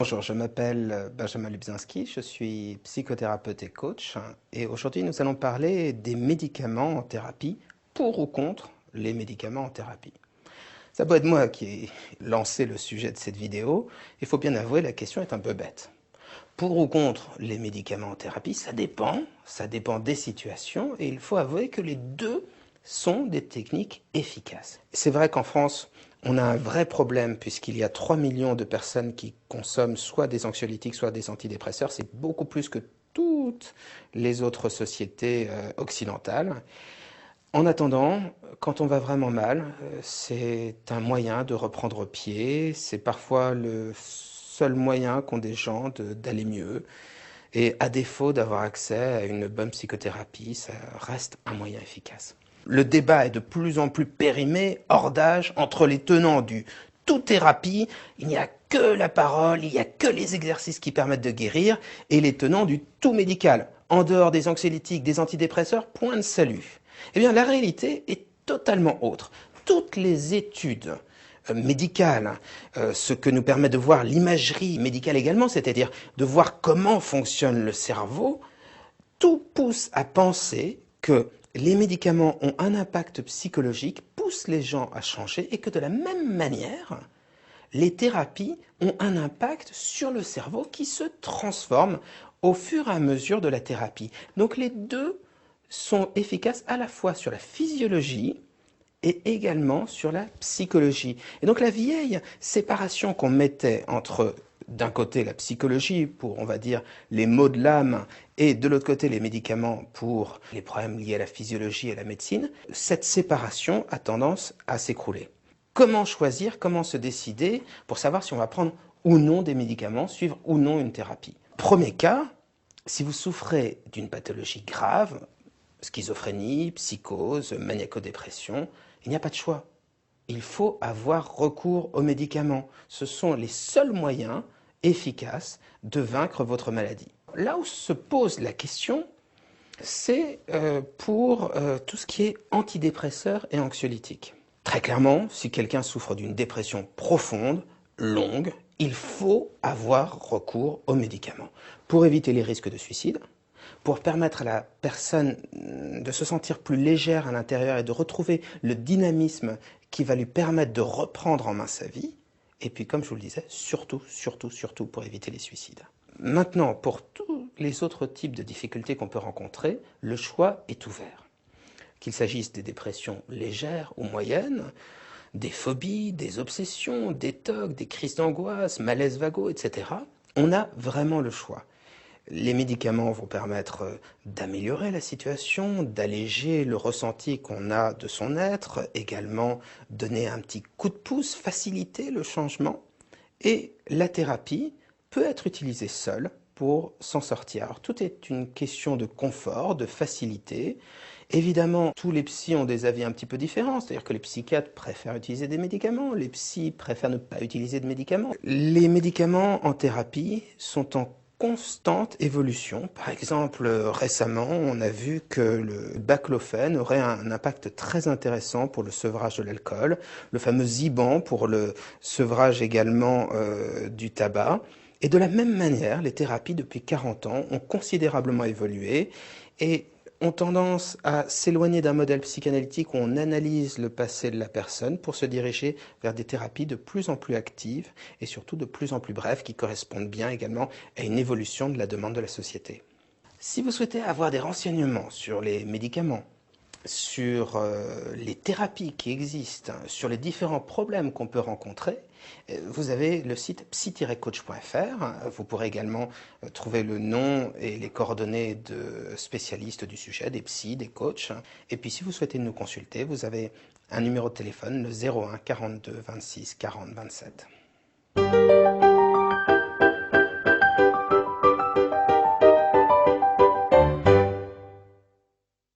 Bonjour, je m'appelle Benjamin Lubzinski, je suis psychothérapeute et coach et aujourd'hui nous allons parler des médicaments en thérapie, pour ou contre les médicaments en thérapie. Ça doit être moi qui ai lancé le sujet de cette vidéo, il faut bien avouer la question est un peu bête. Pour ou contre les médicaments en thérapie, ça dépend des situations et il faut avouer que les deux sont des techniques efficaces. C'est vrai qu'en France, on a un vrai problème puisqu'il y a 3 millions de personnes qui consomment soit des anxiolytiques, soit des antidépresseurs. C'est beaucoup plus que toutes les autres sociétés occidentales. En attendant, quand on va vraiment mal, c'est un moyen de reprendre pied. C'est parfois le seul moyen qu'ont des gens d'aller mieux. Et à défaut d'avoir accès à une bonne psychothérapie, ça reste un moyen efficace. Le débat est de plus en plus périmé, hors d'âge, entre les tenants du tout thérapie, il n'y a que la parole, il n'y a que les exercices qui permettent de guérir, et les tenants du tout médical. En dehors des anxiolytiques, des antidépresseurs, point de salut. Eh bien, la réalité est totalement autre. Toutes les études médicales, ce que nous permet de voir l'imagerie médicale également, c'est-à-dire de voir comment fonctionne le cerveau, tout pousse à penser que les médicaments ont un impact psychologique, poussent les gens à changer et que de la même manière, les thérapies ont un impact sur le cerveau qui se transforme au fur et à mesure de la thérapie. Donc les deux sont efficaces à la fois sur la physiologie et également sur la psychologie. Et donc la vieille séparation qu'on mettait entre d'un côté la psychologie pour, on va dire, les maux de l'âme et de l'autre côté les médicaments pour les problèmes liés à la physiologie et à la médecine, cette séparation a tendance à s'écrouler. Comment choisir, comment se décider pour savoir si on va prendre ou non des médicaments, suivre ou non une thérapie? Premier cas, si vous souffrez d'une pathologie grave, schizophrénie, psychose, maniaco-dépression, il n'y a pas de choix. Il faut avoir recours aux médicaments. Ce sont les seuls moyens efficaces de vaincre votre maladie. Là où se pose la question, c'est pour tout ce qui est antidépresseurs et anxiolytiques. Très clairement, si quelqu'un souffre d'une dépression profonde, longue, il faut avoir recours aux médicaments pour éviter les risques de suicide, pour permettre à la personne de se sentir plus légère à l'intérieur et de retrouver le dynamisme qui va lui permettre de reprendre en main sa vie. Et puis, comme je vous le disais, surtout, surtout, surtout pour éviter les suicides. Maintenant, pour tous les autres types de difficultés qu'on peut rencontrer, le choix est ouvert. Qu'il s'agisse des dépressions légères ou moyennes, des phobies, des obsessions, des tocs, des crises d'angoisse, malaises vagos, etc., on a vraiment le choix. Les médicaments vont permettre d'améliorer la situation, d'alléger le ressenti qu'on a de son être, également donner un petit coup de pouce, faciliter le changement. Et la thérapie peut être utilisée seule pour s'en sortir. Alors, tout est une question de confort, de facilité. Évidemment, tous les psys ont des avis un petit peu différents, c'est-à-dire que les psychiatres préfèrent utiliser des médicaments, les psys préfèrent ne pas utiliser de médicaments. Les médicaments en thérapie sont en constante évolution. Par exemple, récemment, on a vu que le baclofène aurait un impact très intéressant pour le sevrage de l'alcool, le fameux Zyban pour le sevrage également du tabac. Et de la même manière, les thérapies depuis 40 ans ont considérablement évolué et ont tendance à s'éloigner d'un modèle psychanalytique où on analyse le passé de la personne pour se diriger vers des thérapies de plus en plus actives et surtout de plus en plus brèves qui correspondent bien également à une évolution de la demande de la société. Si vous souhaitez avoir des renseignements sur les médicaments, sur les thérapies qui existent, sur les différents problèmes qu'on peut rencontrer, vous avez le site psy-coach.fr. Vous pourrez également trouver le nom et les coordonnées de spécialistes du sujet, des psys, des coachs. Et puis si vous souhaitez nous consulter, vous avez un numéro de téléphone, le 01 42 26 40 27.